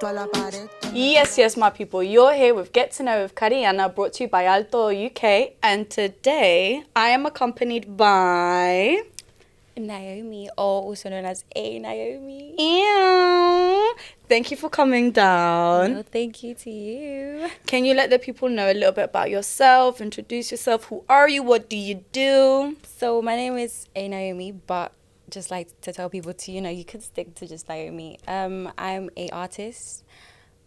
Yes, my people. You're here with Get to Know with Carïana, brought to you by ALTODOUK. And today, I am accompanied by... Nahomy, or also known as A Nahomy. Ew. Thank you for coming down. No, thank you to you. Can you let the people know a little bit about yourself? Introduce yourself. Who are you? What do you do? So my name is A Nahomy, but just like to tell people to, you could stick to just Nahomy. I'm a artist.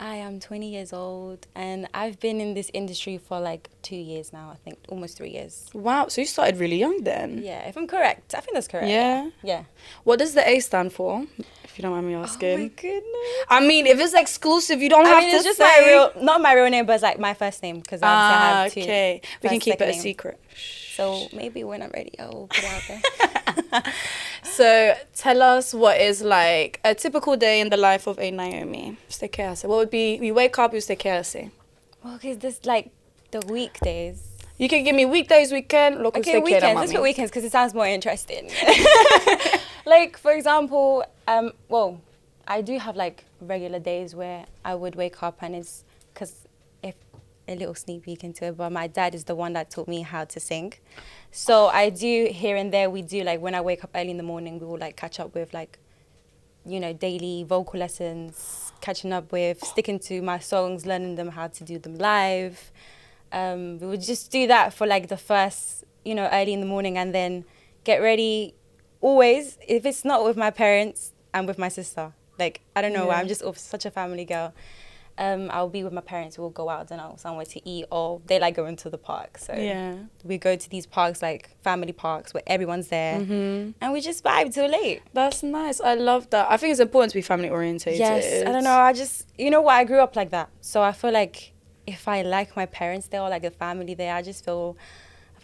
I am 20 years old and I've been in this industry for like 2 years now, I think, almost 3 years. Wow, so you started really young then? Yeah, if I'm correct. I think that's correct. Yeah? Yeah. What does the A stand for, if you don't mind me asking? Oh my goodness. I mean, if it's exclusive, you don't have to it's just say. not my real name, but it's like my first name because I have two. Okay. We can keep it a secret. So maybe when I'm ready, I'll put it out there. So tell us what is like a typical day in the life of A Nahomy. Stay careful. What would be, you wake up, you stay careful. Well, because this like the weekdays. You can give me weekdays, weekend, local Okay, weekends. Let's put weekends because it sounds more interesting. Like, for example, well, I do have like regular days where I would wake up and it's because if a little sneak peek into it, but my dad is the one that taught me how to sing. So I do here and there, we do like when I wake up early in the morning, we will like catch up with like, daily vocal lessons, catching up with, sticking to my songs, learning them how to do them live. We would just do that for like the first, early in the morning and then get ready always. If it's not with my parents, I'm with my sister. Like, I don't know why, I'm just such a family girl. I'll be with my parents, we'll go out somewhere to eat, or they like going to the park. So we go to these parks, like family parks, where everyone's there, and we just vibe till late. That's nice. I love that. I think it's important to be family orientated. Yes, I don't know. I just, I grew up like that. So I feel like if I like my parents there or like the family there, I feel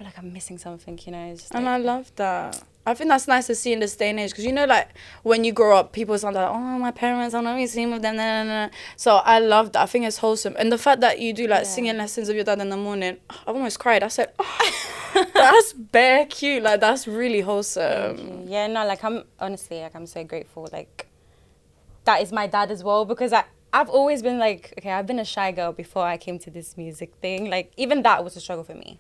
like I'm missing something, It's just and I love that. I think that's nice to see in this day and age because, like, when you grow up, people sound like, oh, my parents, I'm not really seeing with them. Nah, nah, nah. So I love that. I think it's wholesome. And the fact that you do, like, singing lessons with your dad in the morning, I almost cried. I said, oh, that's bare cute. Like, that's really wholesome. Yeah, no, like, I'm so grateful. Like, that is my dad as well because I've always been like, okay, I've been a shy girl before I came to this music thing. Like, even that was a struggle for me.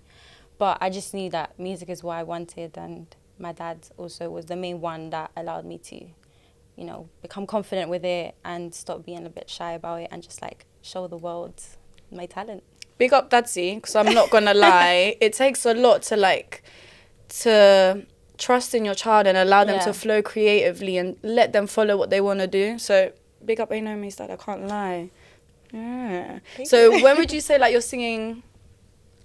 But I just knew that music is what I wanted, and my dad also was the main one that allowed me to, become confident with it and stop being a bit shy about it and just like show the world my talent. Big up Dadsy, because I'm not gonna lie, it takes a lot to trust in your child and allow them to flow creatively and let them follow what they want to do. So big up A Nahomy's dad, I can't lie. Yeah. So when would you say like your singing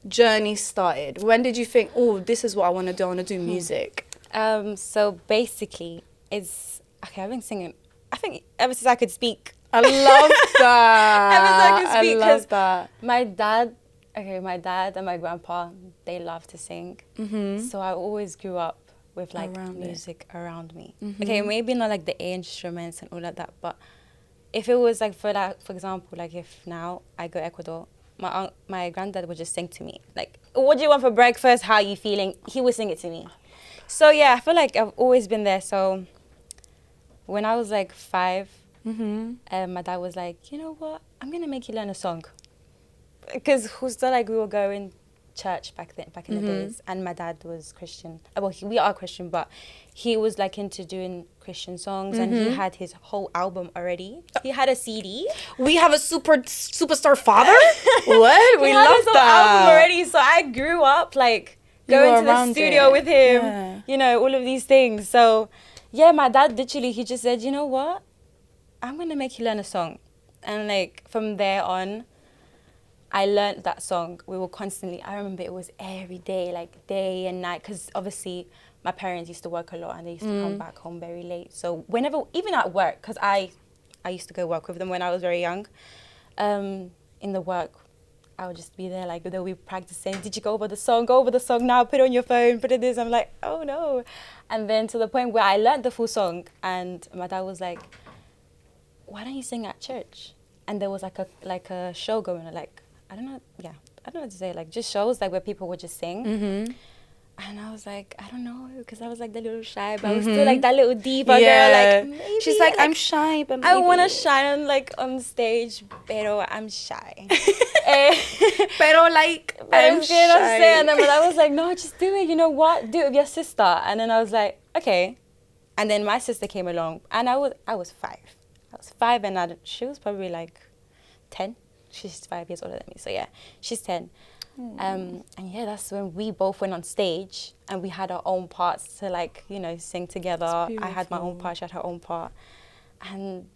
journey started? When did you think, oh, this is what I want to do, I want to do music? So basically I've been singing I think ever since I could speak. I love that. Ever since I could speak, I love that. My dad and my grandpa, they love to sing, so I always grew up with like music around me. Okay, maybe not like the instruments and all of that, but if it was like for example, like if now I go to Ecuador, my granddad would just sing to me. Like, what do you want for breakfast? How are you feeling? He would sing it to me. So yeah, I feel like I've always been there. So when I was like 5, my dad was like, you know what? I'm going to make you learn a song. Because we were going church back in the days. And my dad was Christian. Well, we are Christian, but he was like into doing Christian songs and he had his whole album already. He had a CD. We have a superstar father? What? We love his whole album already. So I grew up like going to the studio with him, all of these things. So yeah, my dad literally, he just said, you know what? I'm going to make you learn a song. And like from there on, I learned that song. We were constantly, I remember it was every day, like day and night, because obviously my parents used to work a lot and they used to come back home very late. So whenever, even at work, because I used to go work with them when I was very young, in the work, I would just be there, like they'll be practicing, did you go over the song now, put it on your phone, put it this. I'm like, oh no. And then to the point where I learned the full song and my dad was like, why don't you sing at church? And there was like a show going on, like, I don't know what to say, like just shows like where people would just sing. And I was like, I don't know, because I was like the little shy, but I was still like that little diva girl. Like, maybe. She's like, I'm shy, but maybe. I want to shine like on stage, pero I'm shy. Pero like, I'm shy. And then I was like, no, just do it. You know what? Do it with your sister. And then I was like, okay. And then my sister came along, and I was 5. I was 5, and she was probably like 10. She's 5 years older than me, so yeah, she's 10. And yeah, that's when we both went on stage, and we had our own parts to like, you know, sing together. I had my own part, she had her own part, and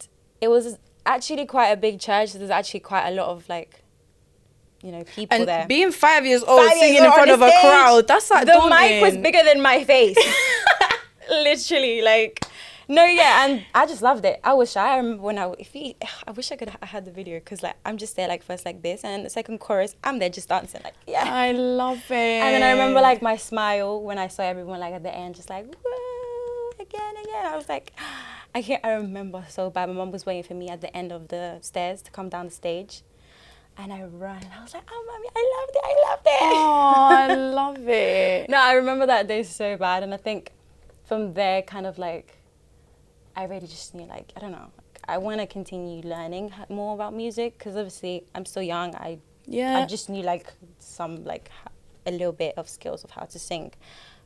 it was actually quite a big church. There's actually quite a lot of like, you know, people and there. And being 5 years old, singing in front of a crowd, that's like the mic was bigger than my face. Literally, like, no, yeah, and I just loved it. I was shy. I remember when I wish I could have had the video, because like I'm just there like first like this, and then the second chorus I'm there just dancing like, yeah. I love it. And then I remember like my smile when I saw everyone like at the end just like, whoa, again. I was like, I remember so bad. My mom was waiting for me at the end of the stairs to come down the stage. And I ran, and I was like, oh, mommy, I loved it. Oh, I love it. No, I remember that day so bad. And I think from there, kind of like, I really just knew, like, I don't know, like, I want to continue learning more about music, because obviously I'm still young. I just knew like some, like a little bit of skills of how to sing.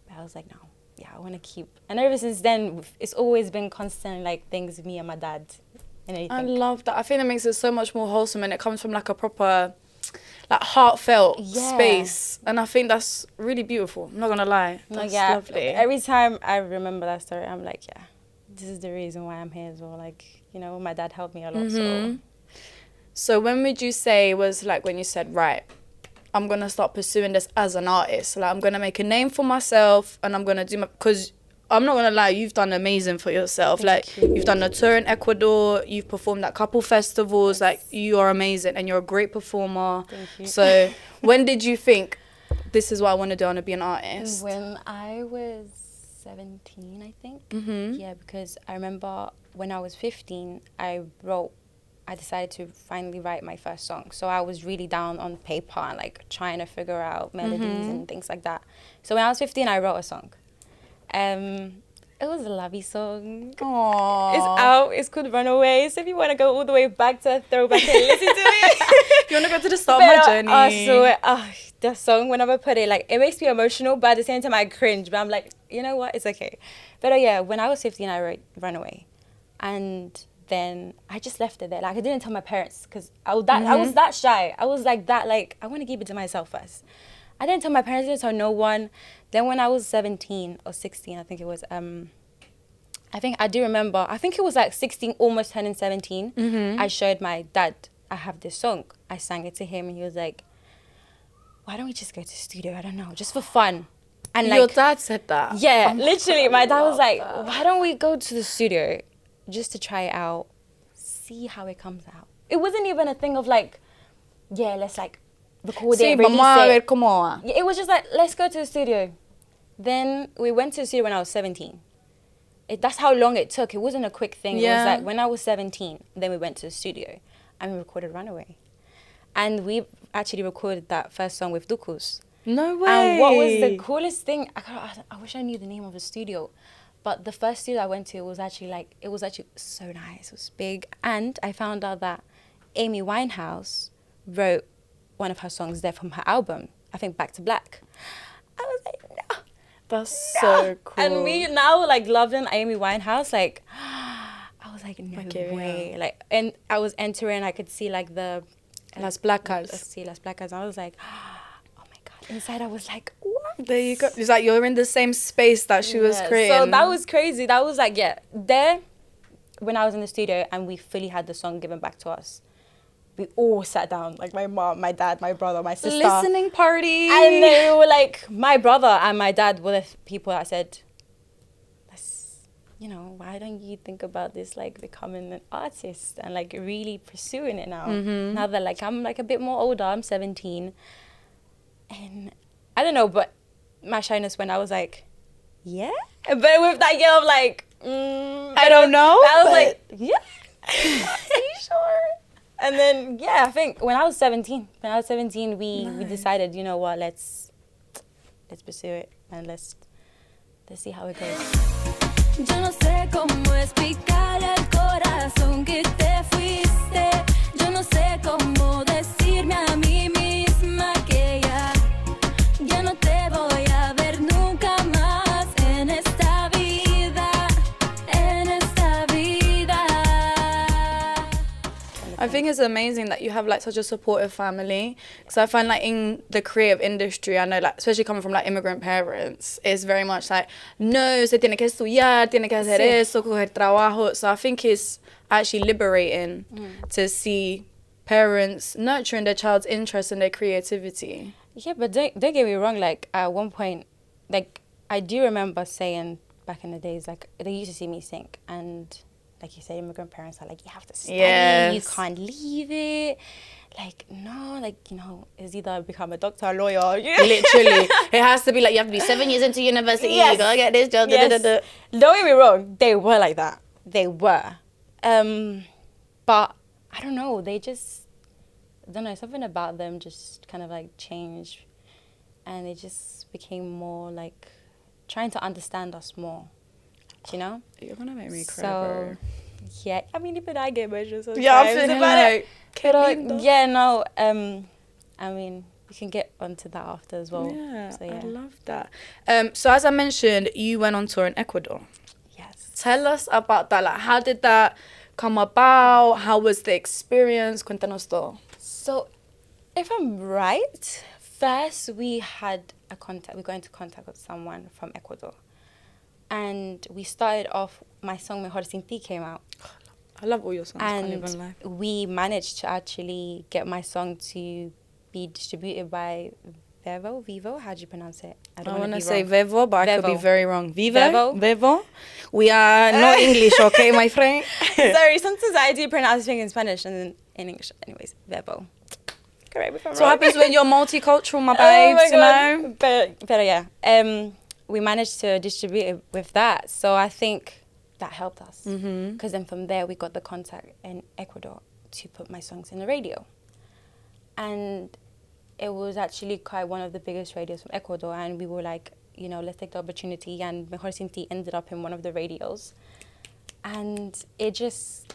But I was like, no, yeah, I want to keep. And ever since then, it's always been constant, like, things with me and my dad. I love that. I think that makes it so much more wholesome, and it comes from like a proper, like, heartfelt space, and I think that's really beautiful. I'm not gonna lie, that's lovely. Every time I remember that story, I'm like, yeah, this is the reason why I'm here as well. Like, you know, my dad helped me a lot. So when would you say was like when you said, right, I'm gonna start pursuing this as an artist? Like, I'm gonna make a name for myself, and I'm gonna do my, because I'm not gonna lie, you've done amazing for yourself. Thank you. You've done a tour in Ecuador, you've performed at couple festivals. Yes. Like, you are amazing, and you're a great performer. Thank you. So when did you think, this is what I want to do, I want to be an artist? When I was 17, I think. Yeah, because I remember when I was 15, I decided to finally write my first song. So I was really down on paper and like trying to figure out melodies and things like that. So when I was 15, I wrote a song. It was a lovey song. Aww. It's out. It's called Runaway. So if you want to go all the way back to throwback and listen to it. You want to go to the start of my journey. The song, whenever I put it, like, it makes me emotional, but at the same time I cringe. But I'm like, you know what? It's okay. But yeah, when I was 15, I wrote Runaway. And then I just left it there. Like, I didn't tell my parents, because I was that shy. I was like that, like, I want to keep it to myself first. I didn't tell my parents, I didn't tell no one. Then when I was 17 or 16, I think it was, I do remember, I think it was like 16, almost turning 17. I showed my dad, I have this song. I sang it to him, and he was like, why don't we just go to the studio? I don't know, just for fun. And your dad said that? Yeah, literally. My dad was like, why don't we go to the studio just to try it out, see how it comes out. It wasn't even a thing of like, yeah, let's like record it, release it. It was just like, let's go to the studio. Then we went to the studio when I was 17. That's how long it took. It wasn't a quick thing. Yeah. It was like when I was 17, then we went to the studio and we recorded Runaway. And we actually recorded that first song with Dukus. No way. And what was the coolest thing? I wish I knew the name of the studio. But the first studio I went to was actually so nice. It was big. And I found out that Amy Winehouse wrote one of her songs there from her album, I think Back to Black. I was like, no. That's so cool. And we now like loving Amy Winehouse. Like, I was like, no way. Like, and I was entering, I could see like the Las Placas. Las Placas. I was like, oh my God. Inside I was like, what? There you go. It's like you're in the same space that she was creating. So that was crazy. That was like, there, when I was in the studio and we fully had the song given back to us, we all sat down, like my mom, my dad, my brother, my sister. Listening party. And they were like, my brother and my dad were the people that said, why don't you think about this, like becoming an artist and like really pursuing it now? Now that like I'm like a bit more older, I'm 17. And I don't know, but my shyness when I was like, yeah? But with that girl of like, I don't know. I was like, yeah, are you sure? And then, I think when I was 17, we decided, you know what, let's let's pursue it and let's see how it goes. Yo no sé cómo explicarle al corazón que te fuiste. Yo no sé cómo decirme a mí misma que ya no te voy a ver nunca más en esta vida, en esta vida. I think it's amazing that you have like such a supportive family, because I find like in the creative industry, I know like especially coming from like immigrant parents, it's very much like no, se tiene que estudiar, tiene que hacer eso, coger trabajo. So I think it's actually liberating to see parents nurturing their child's interest and their creativity. Yeah, but don't get me wrong, like at one point, like I do remember saying back in the days, like they used to see me sing, and like you said, immigrant parents are like, you have to study, you can't leave it. Like, no, like, you know, it's either become a doctor or lawyer. Literally. It has to be like, you have to be 7 years into university, you gotta get this job, Yes. Don't get me wrong, they were like that. They were. But I don't know, they just, I don't know, something about them just kind of like changed. And it just became more like trying to understand us more. Do you know? You're gonna make me cry, So, bro. yeah, I mean, even I get emotional sometimes. Yeah, I'm feeling like, yeah, no, I mean, we can get onto that after as well. Yeah, So, yeah. I love that. So as I mentioned, you went on tour in Ecuador. Yes. Tell us about that. Like, how did that come about? How was the experience? Cuéntanos todo. So, if I'm right, first we had a contact. We got into contact with someone from Ecuador, and we started off. My song "Mejor Sin Ti" came out, I love all your songs. Can't and even lie. we managed to actually get my song to be distributed by Vivo. How do you pronounce it? I don't want to be say wrong. Vevo, but I could be Vevo. very wrong. Vevo? Vevo. We are not English, okay, my friend? Sorry, sometimes I do pronounce things in Spanish and then in English. Anyways, Vivo. Correct me if I'm So wrong. what happens when you're multicultural, my Oh my babes, you God. know? But yeah, we managed to distribute it with that. So I think that helped us. Because then from there, we got the contact in Ecuador to put my songs in the radio. And it was actually quite one of the biggest radios from Ecuador. And we were like, you know, let's take the opportunity. And Mejor Sin Ti ended up in one of the radios. And it just,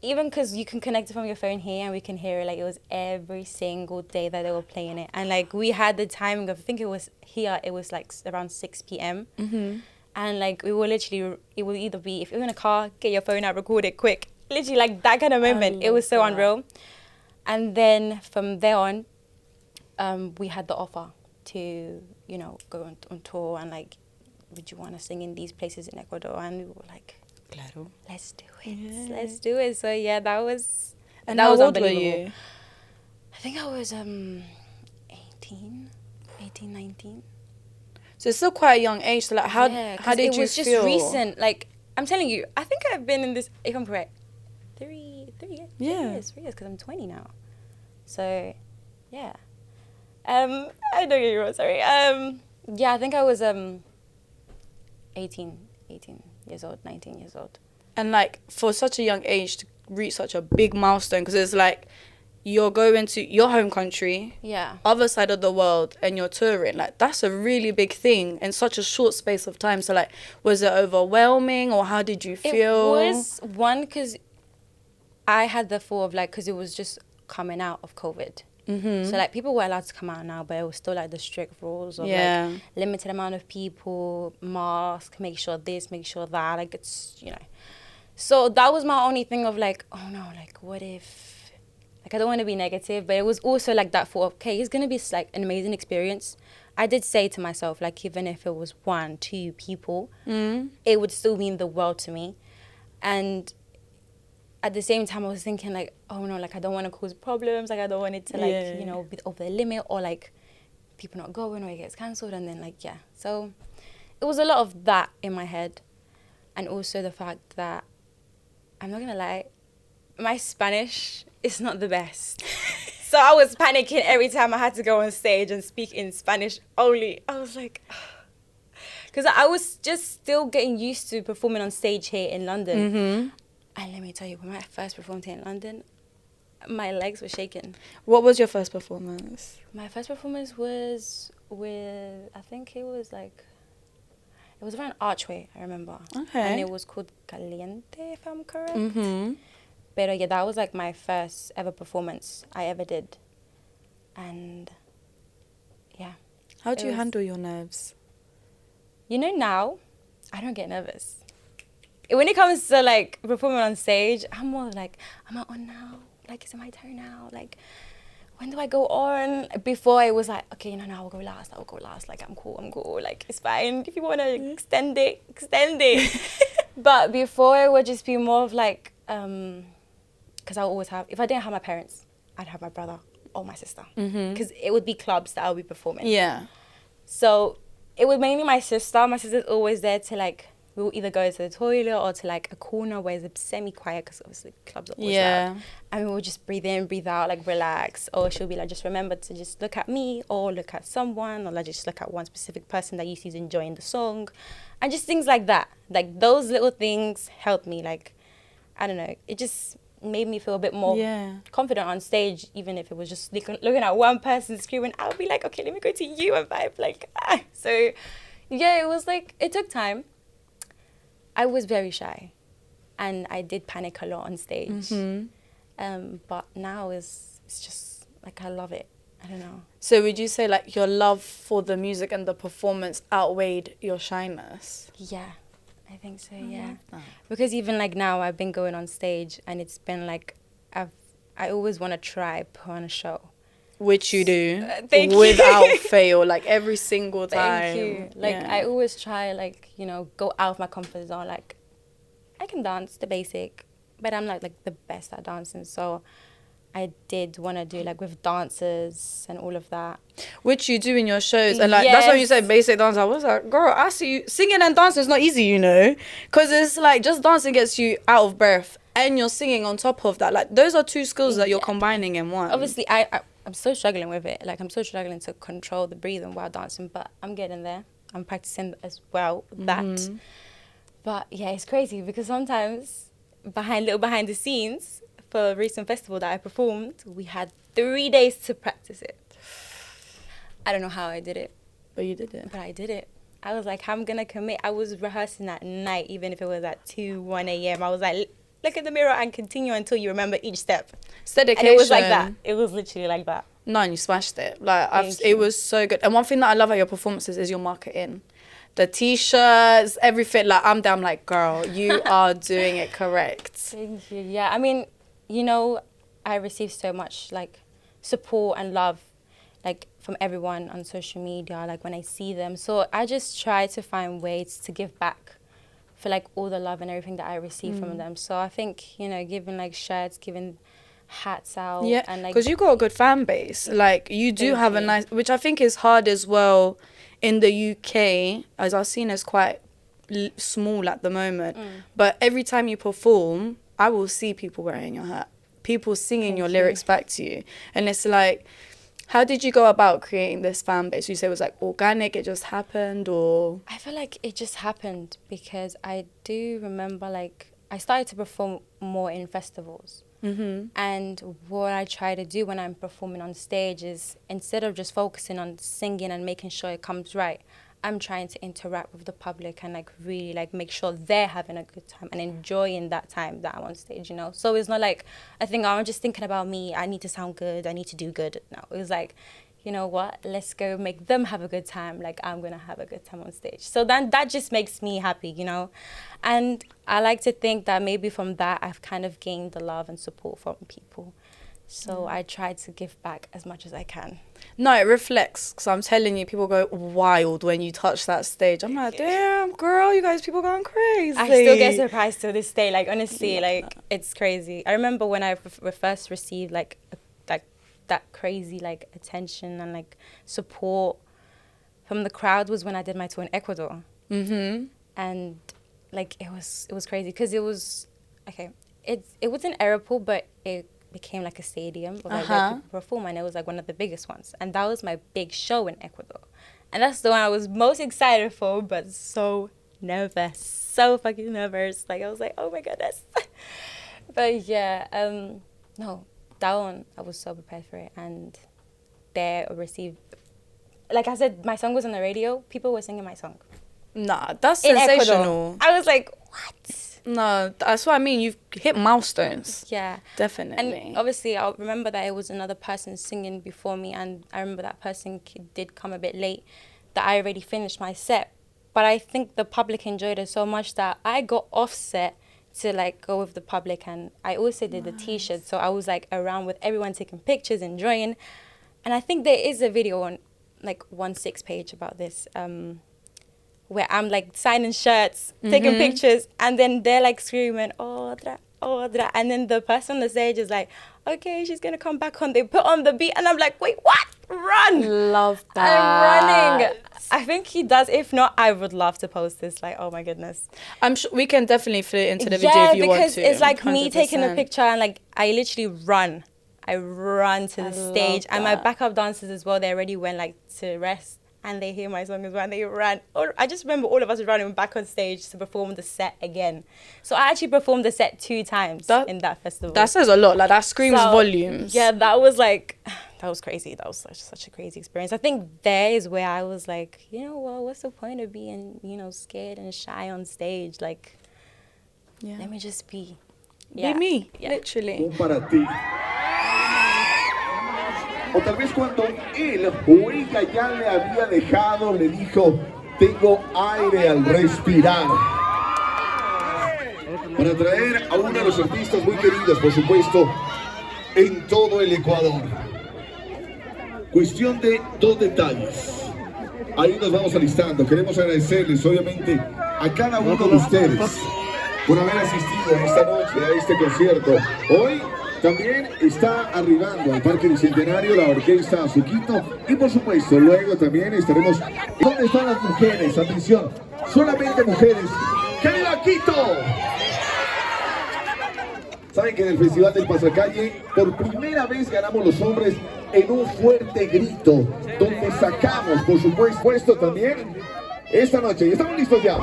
even because you can connect it from your phone here and we can hear it, like it was every single day that they were playing it. And like we had the timing of, I think it was here, it was like around 6 p.m. And like we were literally, it would either be, if you're in a car, get your phone out, record it quick. Literally like that kind of moment. It was so unreal. And then from there on, we had the offer to, you know, go on tour and like, would you want to sing in these places in Ecuador? And we were like, Claro. let's do it. Yeah. Let's do it. So yeah, that was And that how was old were unbelievable. you? I think I was 18, 19. So it's still quite a young age. So like, how Yeah, how did it you was just feel? recent. Like I'm telling you, I think I've been in this, if I'm correct, 3 years. Yeah. 3 years because I'm 20 now. So yeah. I don't get you wrong, sorry. Yeah, I think I was 18 years old, 19 years old. And like for such a young age to reach such a big milestone, because it's like you're going to your home country, Yeah. other side of the world, and you're touring. Like that's a really big thing in such a short space of time. So like, was it overwhelming, or how did you feel? It was one because I had the thought of like, because it was just coming out of COVID. So like people were allowed to come out now, but it was still like the strict rules of like limited amount of people, mask, make sure this, make sure that, like it's, you know. So that was my only thing of like, oh no, like what if, like I don't want to be negative, but it was also like that thought of, okay, it's going to be like an amazing experience. I did say to myself, like even if it was 1, 2 people, it would still mean the world to me. And at the same time, I was thinking like, oh no, like I don't want to cause problems. Like I don't want it to like, you know, be over the limit or like people not going or it gets cancelled. And then like, yeah. So it was a lot of that in my head. And also the fact that, I'm not going to lie, my Spanish is not the best. So I was panicking every time I had to go on stage and speak in Spanish only. I was like, because I was just still getting used to performing on stage here in London. And let me tell you, when I first performed here in London, my legs were shaking. What was your first performance? My first performance was with, I think it was like, it was around Archway, I remember. Okay. And it was called Caliente, if I'm correct. Mm-hmm. But yeah, that was like my first ever performance I ever did. And yeah. How do you handle your nerves? You know, now, I don't get nervous. When it comes to like performing on stage, I'm more like, am I on now? Like, is it my turn now? Like, when do I go on? Before it was like, okay, no, I'll go last. Like, I'm cool. Like, it's fine. If you want to extend it. But before it would just be more of like, because I always have, if I didn't have my parents, I'd have my brother or my sister. Because it would be clubs that I would be performing. Yeah. So it was mainly my sister. My sister's always there to like, we'll either go to the toilet or to like a corner where it's semi-quiet because obviously clubs are always loud. And we will just breathe in, breathe out, like relax. Or she'll be like, just remember to just look at me or look at someone or like just look at one specific person that you see is enjoying the song. And just things like that. Like those little things helped me. Like, I don't know, it just made me feel a bit more confident on stage, even if it was just looking at one person screaming. I'll be like, okay, let me go to you and vibe. Like, So yeah, it was like, it took time. I was very shy and I did panic a lot on stage. But now it's just like, I love it. I don't know. So would you say like your love for the music and the performance outweighed your shyness? Yeah, I think so, yeah. Because even like now I've been going on stage and it's been like, I always want to try put on a show. Which you do without fail, like every single time. Thank you. Like I always try, like, you know, go out of my comfort zone. Like I can dance the basic, but I'm not like the best at dancing. So I did want to do like with dancers and all of that. Which you do in your shows. And like that's why you said basic dance. I was like, girl, I see you. Singing and dancing is not easy, you know. Because it's like just dancing gets you out of breath. And you're singing on top of that. Like those are two skills that you're combining in one. Obviously, I'm so struggling with it. Like I'm so struggling to control the breathing while dancing. But I'm getting there. I'm practicing as well, that. But yeah, it's crazy because sometimes behind the scenes, for a recent festival that I performed, we had 3 days to practice it. I don't know how I did it. But you did it. But I did it. I was like, I'm going to commit. I was rehearsing at night, even if it was at 2, 1 a.m. I was like, look in the mirror and continue until you remember each step. It's dedication. And it was like that. It was literally like that. No, and you smashed it. Like it was so good. And one thing that I love at your performances is your marketing. The t-shirts, everything. Like I'm down. Like, girl, you are doing it correct. Thank you. Yeah, I mean, you know, I receive so much like support and love, like from everyone on social media. Like when I see them, so I just try to find ways to give back for like all the love and everything that I receive from them. So I think, you know, giving like shirts, giving hats out. Yeah, and like, because you got a good fan base. Like you do have a nice, which I think is hard as well in the UK, as our scene is quite small at the moment. But every time you perform, I will see people wearing your hat, people singing your lyrics back to you. And it's like, how did you go about creating this fan base? You say it was like organic, it just happened, or? I feel like it just happened because I do remember like I started to perform more in festivals. And what I try to do when I'm performing on stage is instead of just focusing on singing and making sure it comes right, I'm trying to interact with the public and like really like make sure they're having a good time and enjoying that time that I'm on stage, you know? So it's not like I think I'm just thinking about me, I need to sound good, I need to do good. No, it was like, you know what, let's go make them have a good time, like I'm gonna have a good time on stage. So then that just makes me happy, you know? And I like to think that maybe from that I've kind of gained the love and support from people. So I try to give back as much as I can. No, it reflects, because I'm telling you, people go wild when you touch that stage. I'm like, damn, girl, you guys, people going crazy. I still get surprised to this day. Like, honestly, like, it's crazy. I remember when I first received, like that crazy, like, attention and, like, support from the crowd was when I did my tour in Ecuador. And, like, it was crazy, because it was, okay, it was an airport, but it became like a stadium of like where people perform, and it was like one of the biggest ones, and that was my big show in Ecuador, and that's the one I was most excited for, but so nervous, so fucking nervous. Like I was like, oh my goodness. But yeah, no, that one, I was so prepared for it. And they received, like I said, my song was on the radio. People were singing my song. Nah, that's In sensational. Ecuador. I was like, what? No, that's what I mean. You've hit milestones. Yeah. Definitely. And obviously, I'll remember that it was another person singing before me. And I remember that person did come a bit late, that I already finished my set. But I think the public enjoyed it so much that I got offset to like go with the public, and I also did the t-shirt, so I was like around with everyone taking pictures, enjoying. And I think there is a video on like 1/6 page about this, where I'm like signing shirts, taking pictures, and then they're like screaming "Otra, otra," and then the person on the stage is like, okay, she's gonna come back on. They put on the beat, and I'm like, wait, what? Run! Love that. I'm running. I think he does. If not, I would love to post this. Like, oh my goodness. I'm sure we can definitely fit it into the video if you want to. Yeah, because it's like me taking a 100%. picture, and like I literally run. I run to the stage, and my backup dancers as well. They already went like to rest, and they hear my song as well, and they ran. I just remember all of us running back on stage to perform the set again. So I actually performed the set 2 times in that festival. That says a lot. Like that screams volumes. Yeah, that was like, that was crazy. That was such a crazy experience. I think there is where I was like, you know, well, what's the point of being, you know, scared and shy on stage? Like, let me just be. Be me, literally. Para ti. O tal vez cuando él o ella ya le había dejado, le dijo, tengo aire al respirar. Para traer a uno de los artistas muy queridos, por supuesto, en todo el Ecuador. Cuestión de 2 detalles. Ahí nos vamos alistando. Queremos agradecerles, obviamente, a cada uno de ustedes por haber asistido esta noche a este concierto. Hoy también está arribando al Parque Bicentenario la orquesta Azuquito y por supuesto luego también estaremos... ¿Dónde están las mujeres? Atención, solamente mujeres. ¡Que viva Quito! Saben que en el Festival del Pasacalle por primera vez ganamos los hombres en un fuerte grito, donde sacamos por supuesto también esta noche. Y estamos listos ya.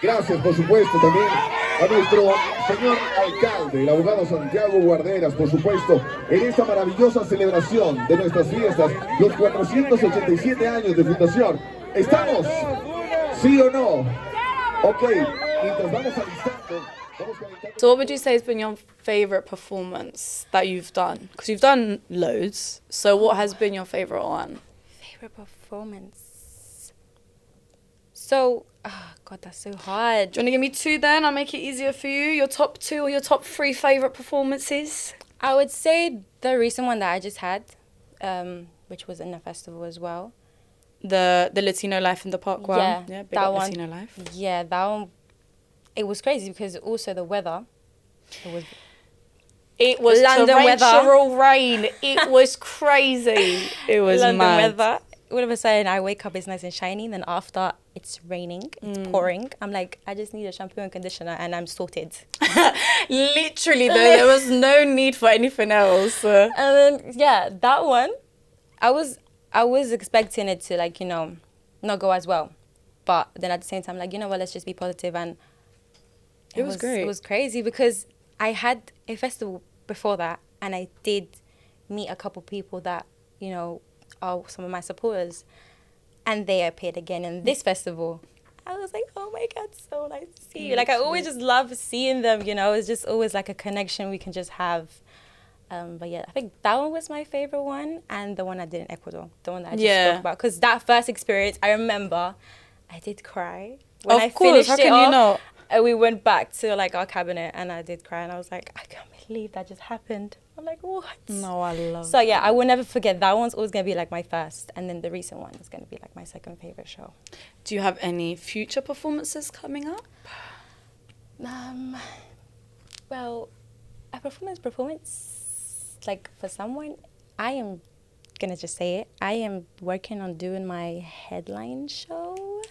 Gracias por supuesto también a nuestro señor alcalde, el abogado Santiago Guarderas, por supuesto, en esta maravillosa celebración de nuestras fiestas, los 487 años de fundación. ¿Estamos? ¿Sí o no? Ok, mientras vamos alistando, vamos calentando. So what would you say has been your favourite performance that you've done? Because you've done loads. So what has been your favourite one? Favorite performance? So, oh God, that's so hard. Do you want to give me 2 then? I'll make it easier for you. Your top 2 or your top 3 favourite performances? I would say the recent one that I just had, which was in a festival as well. The Latino Life in the Park one? Yeah, big that up one. Latino Life. Yeah, that one. It was crazy because also the weather. It was London torrential rain. It was crazy. It was London mad. weather. All of a sudden, I wake up, it's nice and shiny. Then after, it's raining, it's pouring. I'm like, I just need a shampoo and conditioner, and I'm sorted. Literally, though, there was no need for anything else. And then, yeah, that one, I was expecting it to, like, you know, not go as well. But then at the same time, like, you know what, let's just be positive. And it was great. It was crazy because I had a festival before that, and I did meet a couple people that, you know, are some of my supporters, and they appeared again in this festival. I was like, oh my God, so nice to see you. Like, I always just love seeing them, you know, it's just always like a connection we can just have. But yeah, I think that one was my favorite one, and the one I did in Ecuador, the one that I just spoke about. Because that first experience, I remember I did cry. When I finished how can you not? And we went back to like our cabinet, and I did cry, and I was like, I can't believe that just happened. I'm like, what? No, I love So yeah, I will never forget. That one's always going to be like my first, and then the recent one is going to be like my second favorite show. Do you have any future performances coming up? Well, a performance, like for someone, I am going to just say it. I am working on doing my headline show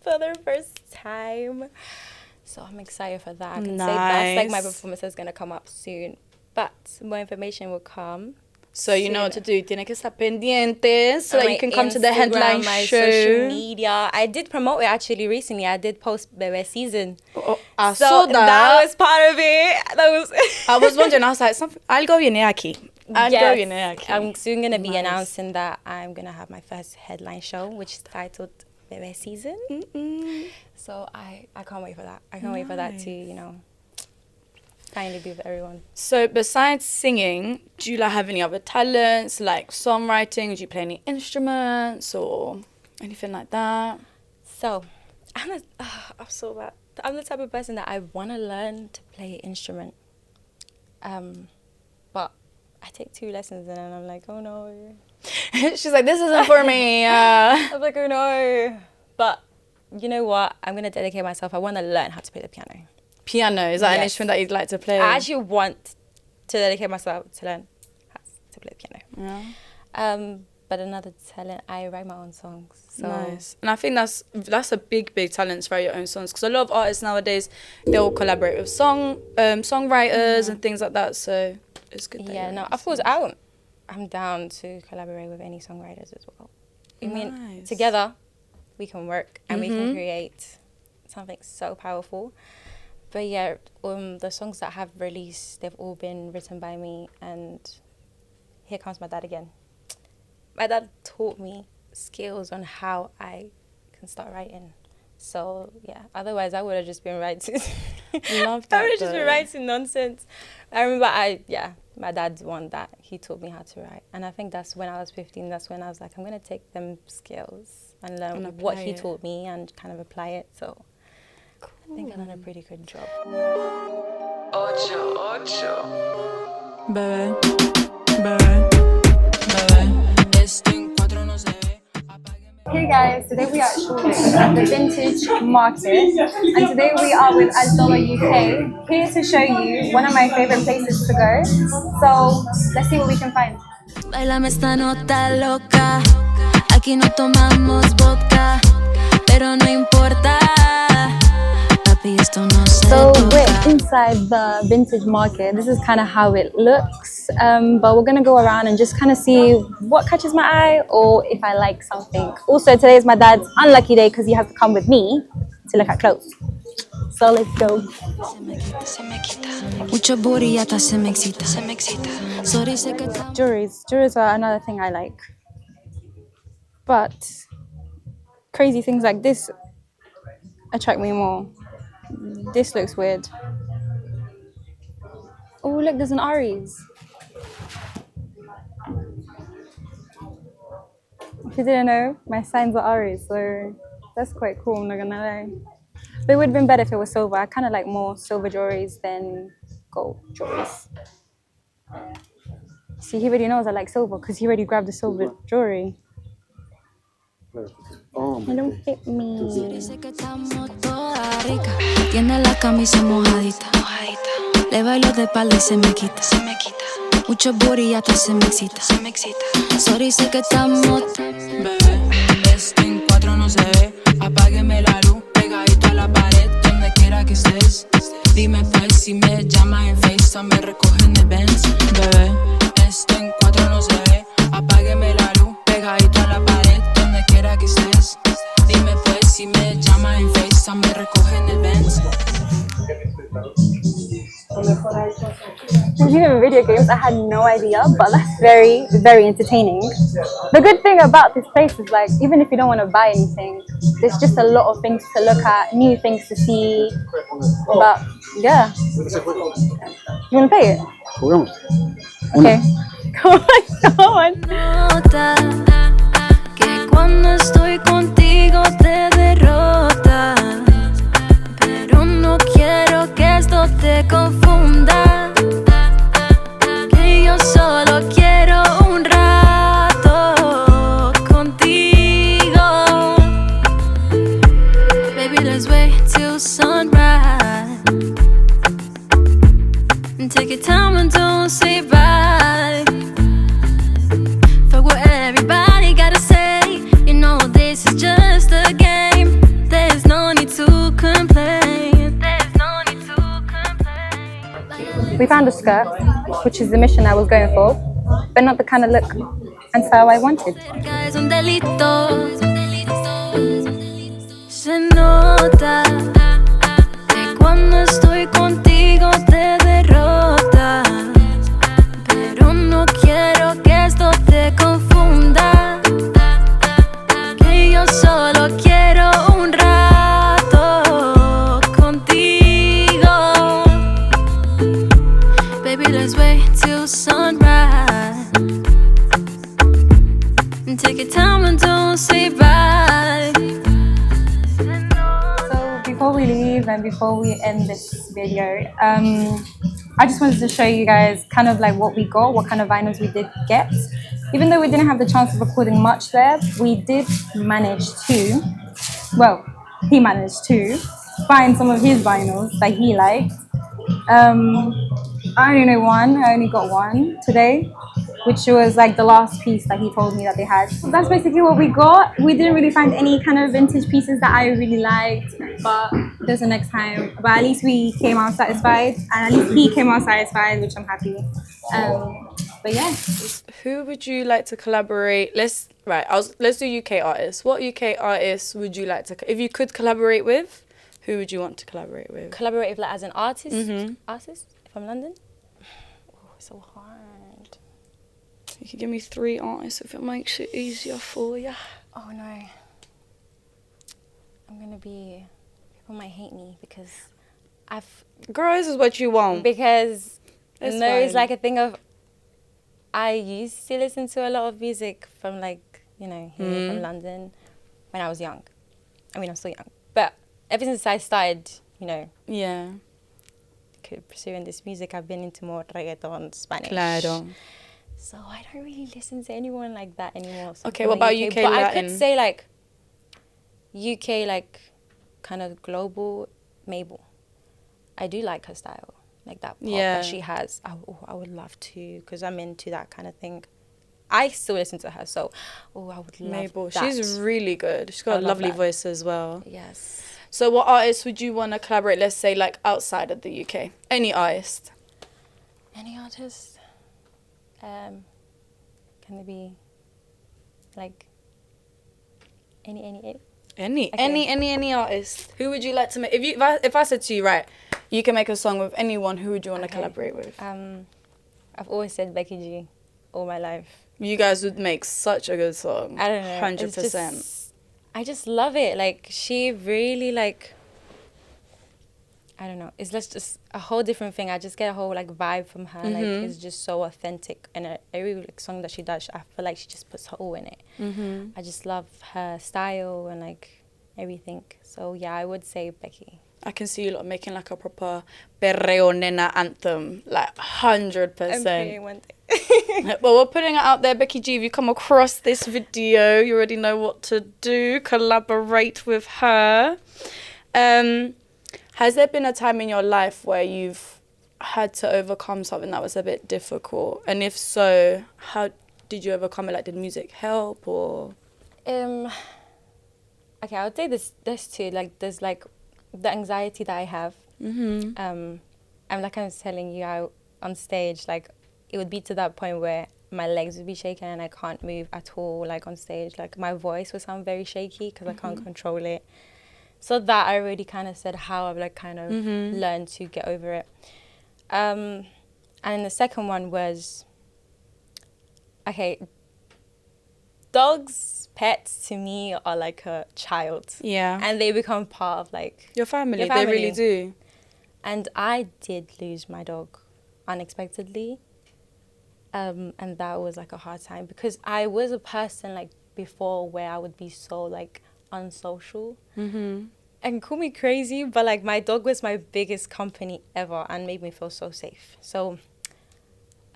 for the first time. So I'm excited for that. I can say that's like my performance is going to come up soon. But more information will come So you know what to do. Tiene que estar pendiente so that you can come to the Instagram, headline my show. social media. I did promote it actually recently. I did post Bebe season. I So saw that. that was part of it. That was. I was wondering. I was like, algo viene aquí. Algo viene aquí. I'm soon gonna be announcing that I'm gonna have my first headline show, which is titled Bebe season. So I can't wait for that. I can't wait for that to finally be with everyone. So besides singing, do you have any other talents like songwriting? Do you play any instruments or anything like that? So I'm so bad. I'm the type of person that I want to learn to play an instrument. But I take 2 lessons and then I'm like, oh no. She's like, this isn't for me. I'm like, oh no. But you know what? I'm going to dedicate myself. I want to learn how to play the piano. Piano, is that an instrument that you'd like to play? I actually want to dedicate myself to learn how to play the piano. Yeah. But another talent, I write my own songs. So. Nice. And I think that's a big talent, to write your own songs. Because a lot of artists nowadays, they'll collaborate with songwriters and things like that. So it's good. Yeah, no, of course, I'm down to collaborate with any songwriters as well. I mean, together, we can work and we can create something so powerful. But yeah, the songs that I have released, they've all been written by me. And here comes my dad again. My dad taught me skills on how I can start writing. So yeah, otherwise I would have just been writing. Love that. I would have just been writing nonsense. I remember my dad's one that he taught me how to write. And I think that's when I was 15, that's when I was like, I'm going to take them skills and learn what he taught me and kind of apply it. So I think I've done a pretty good job. Bebé. Hey guys, today we are at Shoreditch at the Vintage Market, and today we are with ALTODOUK UK, here to show you one of my favorite places to go. So let's see what we can find. Bailame esta nota loca. Aquí no tomamos vodka, pero no importa. Papi, esto no se So toca. we're inside the Vintage Market. This is kind of how it looks, but we're gonna go around and just kind of see what catches my eye or if I like something. Also, today is my dad's unlucky day because he has to come with me to look at clothes. So let's go. Mucho booty, hasta se me excita. Sorry, sé que estamos. Jewelries are another thing I like, but crazy things like this attract me more. This looks weird. Oh look, there's an Aries. If you didn't know, my signs are Aries, so that's quite cool, I'm not gonna lie. But it would have been better if it was silver. I kind of like more silver jewelries than gold jewelries. See, he already knows I like silver because he already grabbed the silver jewelry. He don't hit me. Dice que estamos todas ricas. Tiene la camisa mojadita. Le bailo de espalda y se me quita. Mucho booty, hasta se me excita. Sorry, sé que estamos. Bebé, esto en 4 no se ve. Apágueme la luz, pegadito a la pared, donde quiera que estés. Dime pues si me llamas en FaceTime, me recogen el Benz. Bebé, esto en 4 no se ve. Apágueme la luz, pegadito a la pared, donde quiera que estés. Dime pues si me llamas en FaceTime, me recogen el Benz. Even video games, I had no idea, but that's very, very entertaining. The good thing about this place is like, even if you don't want to buy anything, there's just a lot of things to look at, new things to see. But yeah, you want to play it? Okay. Come on. Nota que cuando estoy contigo te derrota. Pero no quiero que esto te confunda. Que yo solo quiero un rato contigo. Baby, let's wait till sunrise. And take your time and don't say bye. For what everybody gotta say, you know this is just a game. There's no need to complain. There's no need to complain. We found a skirt, which is the mission I was going for. but not the kind of look and style I wanted. Cerca es un delito. Se nota que cuando estoy contigo te derrotas, pero no quiero que esto te confunda, que yo solo quiero un rato contigo. Baby, let's wait till sunrise and take your time and don't say bye. So before we leave and before we end this video, I just wanted to show you guys kind of like what we got, what kind of vinyls we did get. Even though we didn't have the chance of recording much there, we did manage to, well, he managed to find some of his vinyls that he liked. I only know one, I only got one today, which was like the last piece that he told me that they had. So that's basically what we got. We didn't really find any kind of vintage pieces that I really liked, but there's the next time. But at least we came out satisfied, and at least he came out satisfied, which I'm happy. But yeah. Who would you like to collaborate? Let's do UK artists. What UK artists would you like to, if you could collaborate with, who would you want to collaborate with? Collaborate with, like, as an artist? Artist from London? Oh, it's so hard. You can give me 3 artists if it makes it easier for you. Oh no. I'm gonna be, people might hate me because Girl, this is what you want. because It's no, it's fine. like a thing of, I used to listen to a lot of music from, like, you know, here from London when I was young. I mean, I'm still young. But ever since I started, you know, Yeah. pursuing this music, I've been into more reggaeton, Spanish. Claro. So I don't really listen to anyone like that anymore. So Okay, from what about the UK But I Latin? could say, like, UK, like, kind of global, Mabel. I do like her style, like that pop Yeah. that she has. I would love to, because I'm into that kind of thing. I still listen to her, so I would love Mabel. that. She's really good. She's I got a love lovely that. voice as well. Yes. So what artists would you want to collaborate, let's say, like, outside of the UK? Any artist. Any artist? Can it be, like, any? Any artist. Who would you like to make? If I said to you, right, you can make a song with anyone, who would you want to collaborate with? I've always said Becky G all my life. You guys would make such a good song. I don't know. 100%. I just love it. Like, she really, like, I don't know. It's just a whole different thing. I just get a whole, like, vibe from her. Like, it's just so authentic. And every, like, song that she does, I feel like she just puts her all in it. I just love her style and, like, everything. So, yeah, I would say Becky. I can see you lot making, like, a proper perreo nena anthem. Like, 100%. I'm one day. Well, we're putting it out there. Becky G, if you come across this video, you already know what to do. Collaborate with her. Has there been a time in your life where you've had to overcome something that was a bit difficult? And if so, how did you overcome it? Like, did music help or? Okay, I would say there's two. Like, there's, like, the anxiety that I have. And like I was telling you, on stage, like, it would be to that point where my legs would be shaking and I can't move at all, like, on stage. Like, my voice would sound very shaky because I can't control it. So that I already kind of said how I've, like, kind of learned to get over it. And the second one was, okay, dogs, pets to me are like a child. Yeah. And they become part of, like, Your family. your They really family. do. And I did lose my dog unexpectedly. And that was, like, a hard time because I was a person, like, before where I would be so, like, unsocial. And call me crazy, but, like, my dog was my biggest company ever and made me feel so safe. So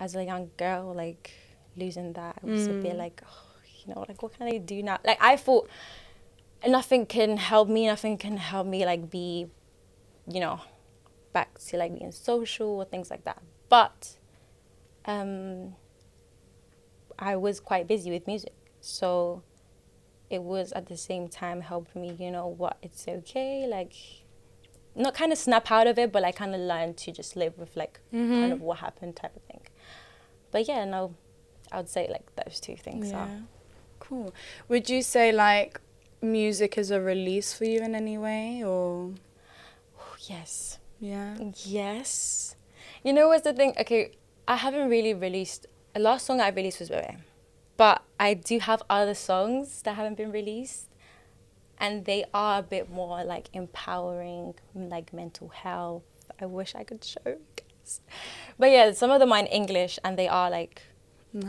as a young girl, like, losing that, I was a bit like, you know, like, what can I do now? Like, I thought nothing can help me, like, be, you know, back to, like, being social or things like that. But I was quite busy with music. So it was at the same time helping me, you know, what, it's okay, like, not kind of snap out of it, but, like, kind of learn to just live with, like, kind of what happened type of thing. But yeah, no, I would say like those two things are. Cool. Would you say like music is a release for you in any way, or? Yes. Yeah. Yes. You know what's the thing? Okay, I haven't really released. The last song I released was Bebe. But I do have other songs that haven't been released. And they are a bit more like empowering, like mental health. I wish I could show you guys. But yeah, some of them are in English and they are like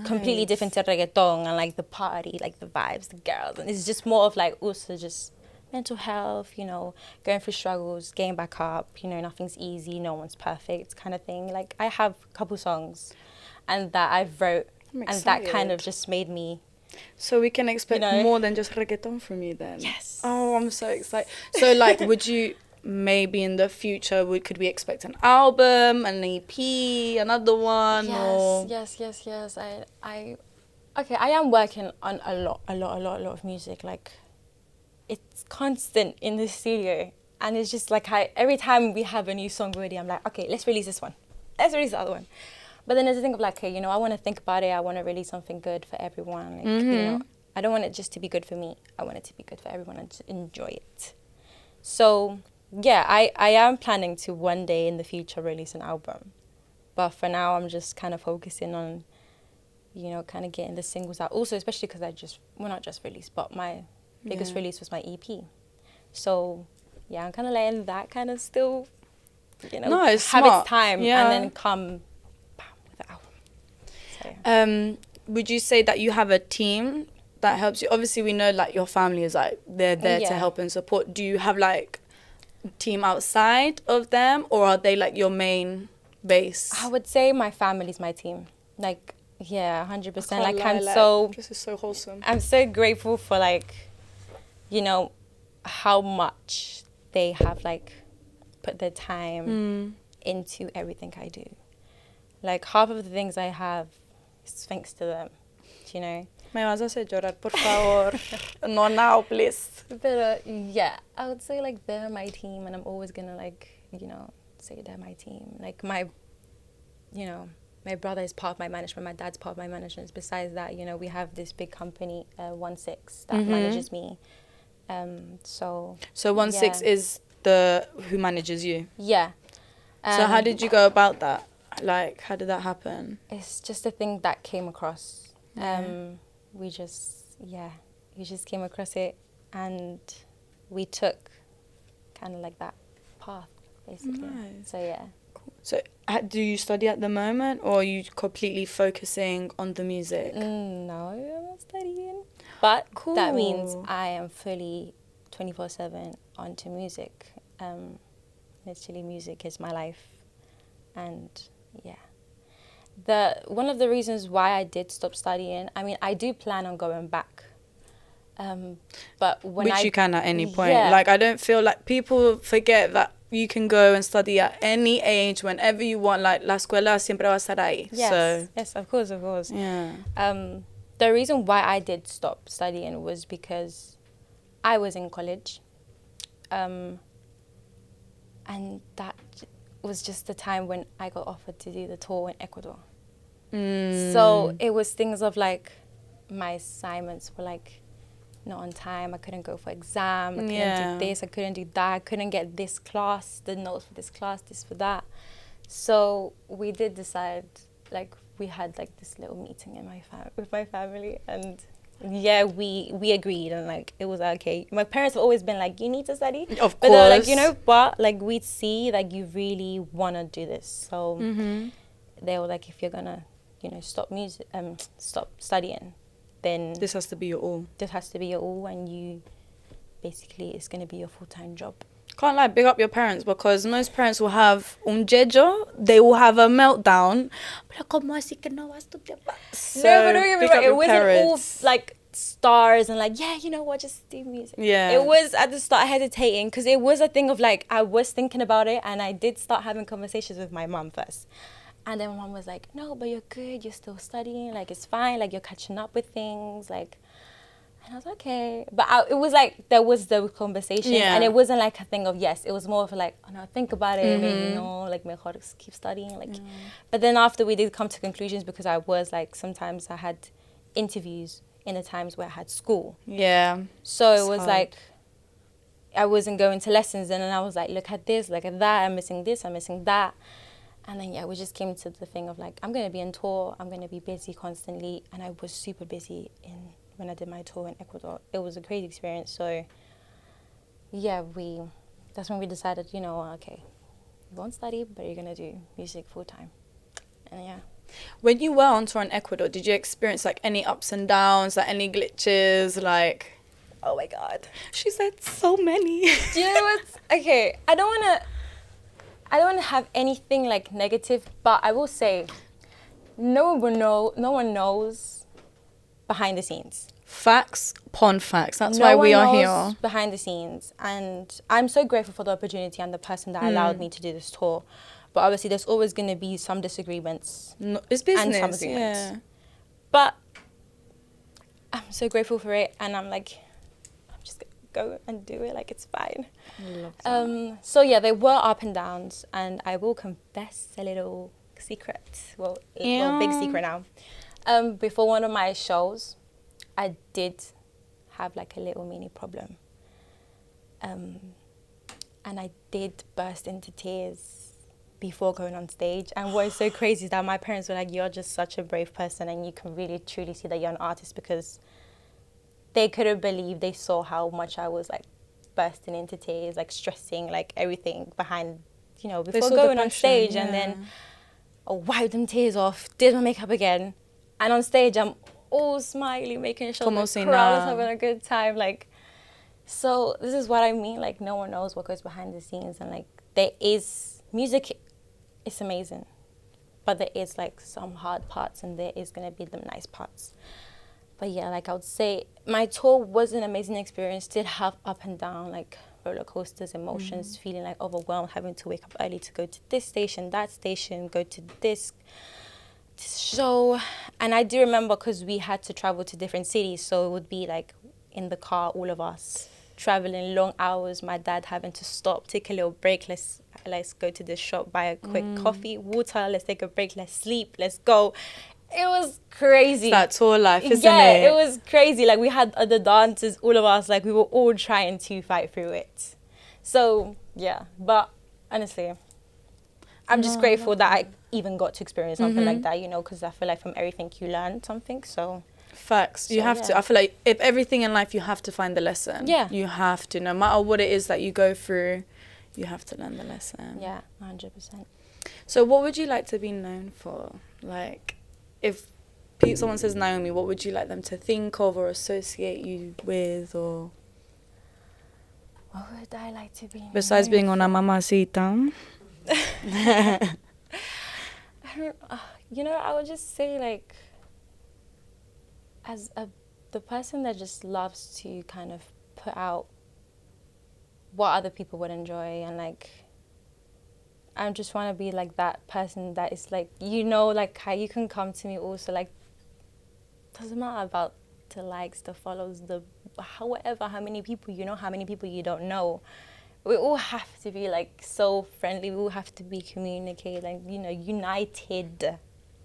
completely different to reggaeton and like the party, like the vibes, the girls. And it's just more of like also just mental health, you know, going through struggles, getting back up, you know, nothing's easy, no one's perfect kind of thing. Like I have a couple songs and that I wrote and that kind of just made me. So we can expect more than just reggaeton from you then? Yes. Oh, I'm so excited. So like, would you maybe in the future, could we expect an album, an EP, another one? Yes. Okay, I am working on a lot of music. Like, it's constant in the studio. And it's just like, every time we have a new song ready, I'm like, okay, let's release this one. Let's release the other one. But then there's a thing of like, okay, you know, I want to think about it. I want to release something good for everyone. Like, you know, I don't want it just to be good for me. I want it to be good for everyone and to enjoy it. So, yeah, I am planning to one day in the future release an album. But for now, I'm just kind of focusing on, you know, kind of getting the singles out. Also, especially because not just released, but my biggest release was my EP. So, yeah, I'm kind of letting that kind of still, you know, have its time and then come with the album. So, yeah. Would you say that you have a team that helps you? Obviously, we know like your family is like, they're there to help and support. Do you have like a team outside of them, or are they like your main base? I would say my family's my team. Like, yeah, 100%. Like, I'm so... This is so wholesome. I'm so grateful for, like, you know, how much they have, like, put their time into everything I do. Like, half of the things I have is thanks to them, you know? Me vas a hacer llorar, por favor. No now, please. But, yeah, I would say, like, they're my team, and I'm always gonna, like, you know, say they're my team. Like, my brother is part of my management, my dad's part of my management. Besides that, you know, we have this big company, 16, that manages me. So 16 is who manages you? Yeah. So how did you go about that? Like, how did that happen? It's just a thing that came across. We just came across it, and we took kind of like that path, basically. Nice. So, yeah. Cool. So, do you study at the moment, or are you completely focusing on the music? No, I'm not studying. But that means I am fully 24/7 onto music. Literally, music is my life. And, yeah. One of the reasons why I did stop studying, I mean, I do plan on going back. But when you can at any point. Yeah. Like, I don't feel like people forget that you can go and study at any age, whenever you want. Like, la escuela siempre va a estar ahí. Yes, so. Yes, of course. Yeah. The reason why I did stop studying was because I was in college. And that was just the time when I got offered to do the tour in Ecuador. So it was things of like, my assignments were like not on time. I couldn't go for exam. I couldn't do this. I couldn't do that. I couldn't get this class, the notes for this class, this for that. So we did decide, like, we had like this little meeting in with my family, and yeah, we agreed, and like it was okay. My parents have always been like, you need to study. Of course. But they're like, you know what? Like, we'd see like you really want to do this. So they were like, if you're gonna, you know, stop studying, then this has to be your all. This has to be your all, and you basically, it's gonna be your full-time job. Can't lie, big up your parents, because most parents will have jejo, they will have a meltdown. But como así que no vas a estudiar? So, no, but don't get me wrong, it wasn't all like stars and like, yeah, you know what, just do music. Yeah. It was at the start hesitating, because it was a thing of like, I was thinking about it, and I did start having conversations with my mum first. And then my mum was like, no, but you're good, you're still studying, like, it's fine, like, you're catching up with things, like. And I was okay. But it was like, there was the conversation. Yeah. And it wasn't like a thing of yes. It was more of like, oh no, think about it. Maybe no, like mejor keep studying. Like, But then after we did come to conclusions, because I was like, sometimes I had interviews in the times where I had school. Yeah. So It's it was hard. like, I wasn't going to lessons, and then I was like, look at this, look at that, I'm missing this, I'm missing that. And then, yeah, we just came to the thing of like, I'm going to be on tour, I'm going to be busy constantly. And I was super busy when I did my tour in Ecuador. It was a crazy experience. So, yeah, that's when we decided, you know, okay, you won't study, but you're going to do music full time. And yeah. When you were on tour in Ecuador, did you experience like any ups and downs, like any glitches, like... Oh my God. She said so many. Do you know what's... Okay, I don't want to have anything like negative, but I will say no one knows behind the scenes. Facts upon facts. That's why we are here. Behind the scenes. And I'm so grateful for the opportunity and the person that allowed me to do this tour. But obviously there's always going to be some disagreements. No, it's business. And some agreements. Yeah. But I'm so grateful for it, and I'm like, I'm just going to go and do it, like it's fine. So yeah, there were up and downs, and I will confess a little secret. Well, big secret now. Before one of my shows, I did have like a little mini problem. And I did burst into tears before going on stage. And what is so crazy is that my parents were like, you're just such a brave person, and you can really truly see that you're an artist, because they couldn't believe they saw how much I was like bursting into tears, like stressing, like everything behind, you know, before going on stage. And then I wiped them tears off, did my makeup again, and on stage I'm all smiley, making sure the crowd is having a good time. Like, so this is what I mean, like no one knows what goes behind the scenes. And like, there is music, it's amazing, but there is like some hard parts, and there is going to be the nice parts. But yeah, like I would say my tour was an amazing experience. Did have up and down, like roller coasters, emotions, feeling like overwhelmed, having to wake up early to go to this station, that station, go to this show. And I do remember, because we had to travel to different cities, so it would be like in the car, all of us traveling long hours, my dad having to stop, take a little break, let's go to the shop, buy a quick coffee, water, let's take a break, let's sleep, let's go. It was crazy. It's that tour life, isn't it? Yeah, it was crazy. Like, we had other dancers, all of us, like we were all trying to fight through it. So yeah, but honestly, I'm just grateful that I even got to experience something like that, you know, because I feel like from everything you learn something. So facts. You have to. I feel like if everything in life, you have to find the lesson. Yeah. You have to. No matter what it is that you go through, you have to learn the lesson. Yeah, 100%. So what would you like to be known for? Like, if someone says Nahomy, what would you like them to think of or associate you with? Or what would I like to be besides being on a mamacita? You know, I would just say, like, as the person that just loves to kind of put out what other people would enjoy, and like, I just want to be like that person that is like, you know, like how you can come to me also, like, doesn't matter about the likes, the follows, the however, how many people you know, how many people you don't know. We all have to be like so friendly. We all have to be communicated, like, you know, united.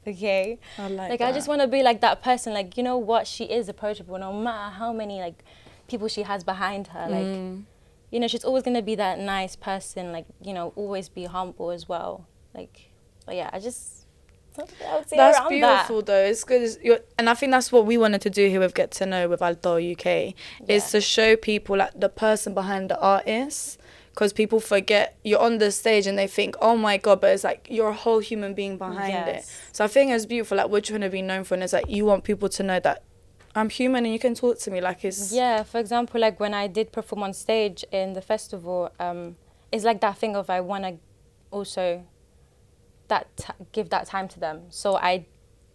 Okay? I like that. I just want to be like that person, like, you know what, she is approachable no matter how many like people she has behind her. Like, you know, she's always going to be that nice person, like, you know, always be humble as well. Like, but yeah, I would say that's around beautiful that. though. It's good, and I think that's what we wanted to do here with Get to Know with ALTODOUK, is to show people like the person behind the artist, because people forget you're on the stage and they think, oh my god, but it's like you're a whole human being behind it. So I think it's beautiful, like we're trying to be known for, and it's like you want people to know that I'm human and you can talk to me like it's... Yeah, for example, like when I did perform on stage in the festival, it's like that thing of I want to also give that time to them. So I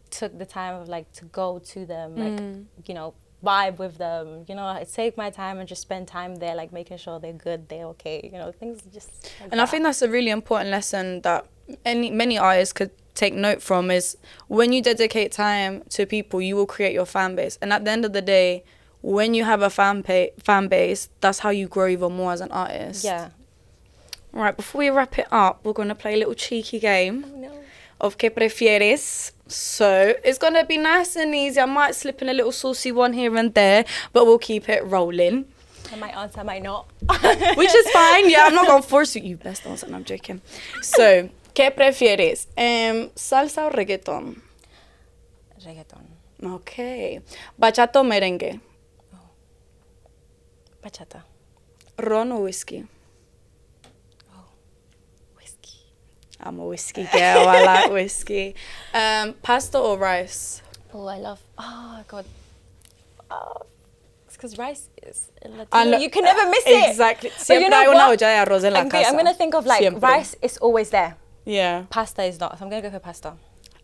took the time of like to go to them, like, you know, vibe with them, you know, I take my time and just spend time there, like making sure they're good, they're okay, you know, things just like and that. I think that's a really important lesson that many artists could take note from, is when you dedicate time to people, you will create your fan base. And at the end of the day, when you have a fan base, that's how you grow even more as an artist. Yeah. Right, before we wrap it up, we're going to play a little cheeky game of ¿Qué prefieres? So it's going to be nice and easy. I might slip in a little saucy one here and there, but we'll keep it rolling. I might answer, I might not. Which is fine. Yeah, I'm not going to force you. You best answer. No, I'm joking. So, ¿qué prefieres? ¿Salsa o reggaeton? Reggaeton. Okay. ¿Bachata o merengue? Bachata. ¿Ron o whiskey? Whiskey. I'm a whiskey girl. I like whiskey. Pasta or rice? Oh, I love. Oh, God. Oh, it's because rice is Latino. I know- You can never miss it. Exactly. But Siempre you know hay una what? olla de arroz en la Okay, casa. I'm going to think of like Siempre. rice is always there. Yeah. Pasta is not. So I'm going to go for pasta.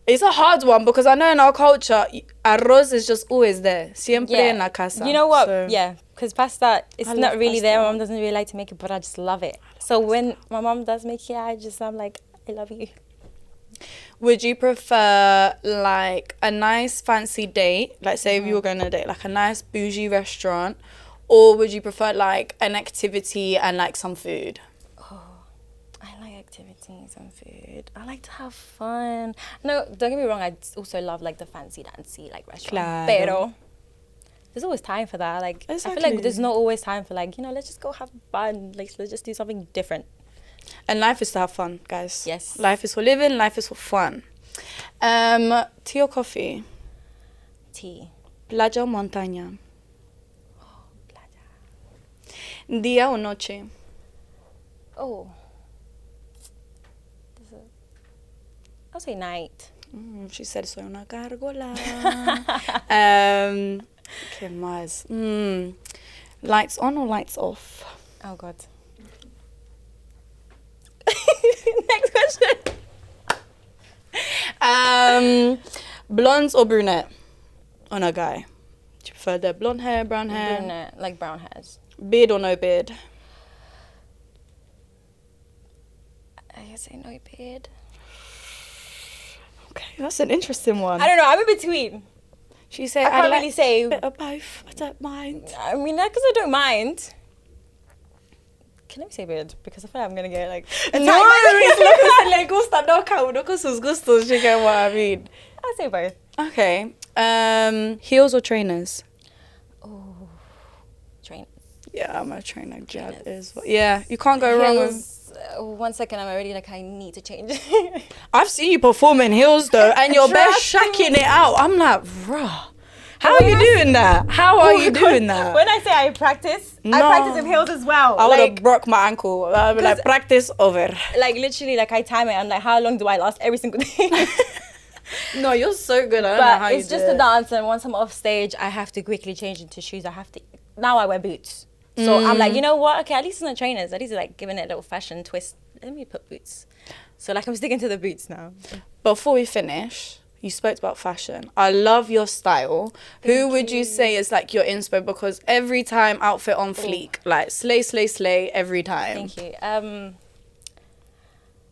It's a hard one because I know in our culture, arroz is just always there. Siempre en la casa. You know what? So- Yeah, because pasta, it's I not love really there. pasta. My mom doesn't really like to make it, but I just love it. So when my mom does make it, I'm like, I love you. Would you prefer like a nice fancy date, like say if you were going on a date, like a nice bougie restaurant, or would you prefer like an activity and like some food? I like activities and food. I like to have fun. No, don't get me wrong. I also love like the fancy dancy like restaurant. Claro. Pero there's always time for that. Like I feel Exactly. like there's not always time for like, let's just go have fun. Like let's just do something different. And life is to have fun, guys. Yes. Life is for living, life is for fun. Tea or coffee? Tea. Playa o montaña? Playa. Día o noche? Oh. I'll say night. She said soy una gárgola. ¿Qué más? Lights on or lights off? Oh God. Next question. Blondes or brunette on a guy? Do you prefer their blonde hair, brown hair? Brunette, like brown hairs. Beard or no beard? I guess say no beard. Okay, that's an interesting one. I don't know. I'm in between. She said, I can't like really say. a bit of both. I don't mind. I mean, not because I don't mind. Can I say beard? Because I feel like I'm gonna get like. No, it's lo que se le gusta, no cada uno con sus gustos. You get what I mean? I'll say both. Okay. Heels or trainers? Oh, train. Yeah, I'm a trainer. Jad is. Yeah, you can't go wrong with. Heels, 1 second, I'm already like I need to change. I've seen you perform in heels though, and you're bare shacking it out. I'm like, bruh. How are you doing that? How are you doing that? When I say I practice, I No. practice in heels as well. I would have Like, broke my ankle. I'd be like, practice over. like literally, like I time it. I'm like, how long do I last every single day? No, you're so good. I don't know how But you it's do just it. a dance, and once I'm off stage, I have to quickly change into shoes. Now I wear boots. So I'm like, you know what? Okay, at least it's not trainers. At least it's like giving it a little fashion twist. Let me put boots. So like I'm sticking to the boots now. Before we finish, you spoke about fashion. I love your style. Who would you say is like your inspo? Because every time outfit on fleek, like slay, slay, slay every time. Thank you.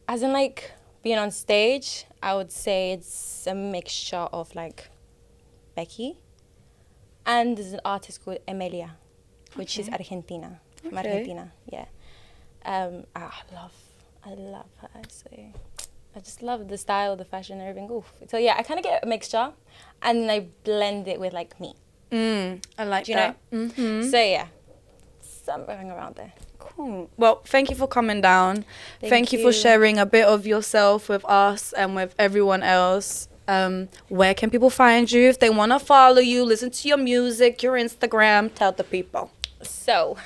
As in like being on stage, I would say it's a mixture of like Becky, and there's an artist called Emilia, which is Argentina, from Okay. Argentina. Yeah. I love her. So I just love the style, the fashion, everything. Oof. So yeah, I kind of get a mixture, and then I blend it with like me. I like Do you that. know? Mm-hmm. So yeah, something around there. Cool. Well, thank you for coming down. Thank you for you. sharing a bit of yourself with us and with everyone else. Where can people find you if they want to follow you, listen to your music, your Instagram? Tell the people. So,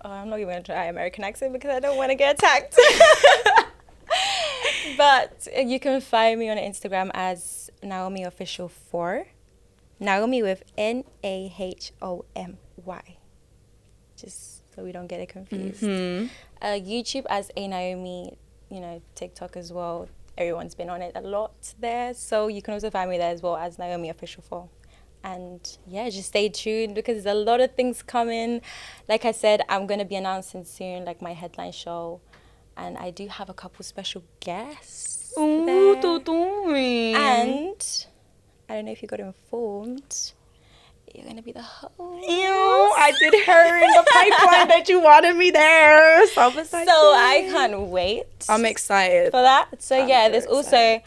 I'm not even going to try American accent because I don't want to get attacked. But you can find me on Instagram as Nahomy Official 4. Nahomy with Nahomy. Just so we don't get it confused. YouTube as A Nahomy, TikTok as well. Everyone's been on it a lot there. So you can also find me there as well as Nahomy Official 4. And yeah, just stay tuned because there's a lot of things coming. Like I said, I'm going to be announcing soon, like my headline show. And I do have a couple special guests there. And I don't know if you got informed, you're gonna be the host. Ew, I did hear in the pipeline that you wanted me there. So I can't wait. I'm excited for that. So I'm yeah, so there's excited.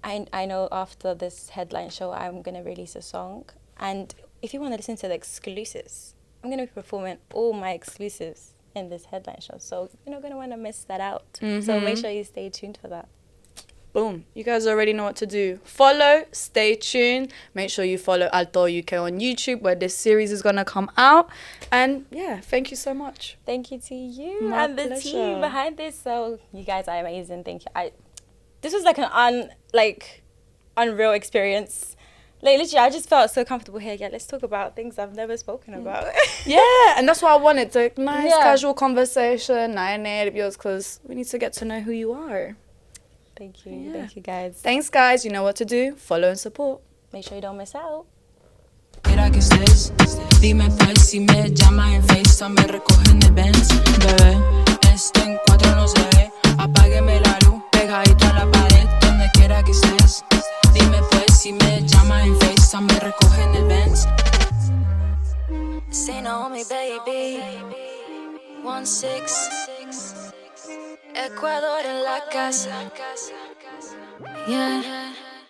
also, I know after this headline show, I'm gonna release a song, and if you want to listen to the exclusives, I'm gonna be performing all my exclusives in this headline show. So you're not gonna want to miss that out. So make sure you stay tuned for that. Boom. You guys already know what to do. Follow, stay tuned. Make sure you follow ALTODOUK on YouTube where this series is going to come out. And yeah, thank you so much. Thank you to you My and the pleasure. team behind this. So you guys are amazing. Thank you. This was like an unreal experience. Like literally, I just felt so comfortable here. Yeah, let's talk about things I've never spoken about. Yeah, and that's why I wanted to nice casual conversation, because we need to get to know who you are. Thank you. Thank you guys. Thanks guys, you know what to do. Follow and support. Make sure you don't miss out. Quiera que estés, dime pues si me llamas en FaceTime, me recoge en el Benz, bebé. Esto en 4 no se ve, apágueme la luz, pegadito a la pared, donde quiera que estés. Dime pues si me llamas en FaceTime, me recoge en el Benz. Say Nahomy, baby. 1-6. Ecuador en la casa. Yeah.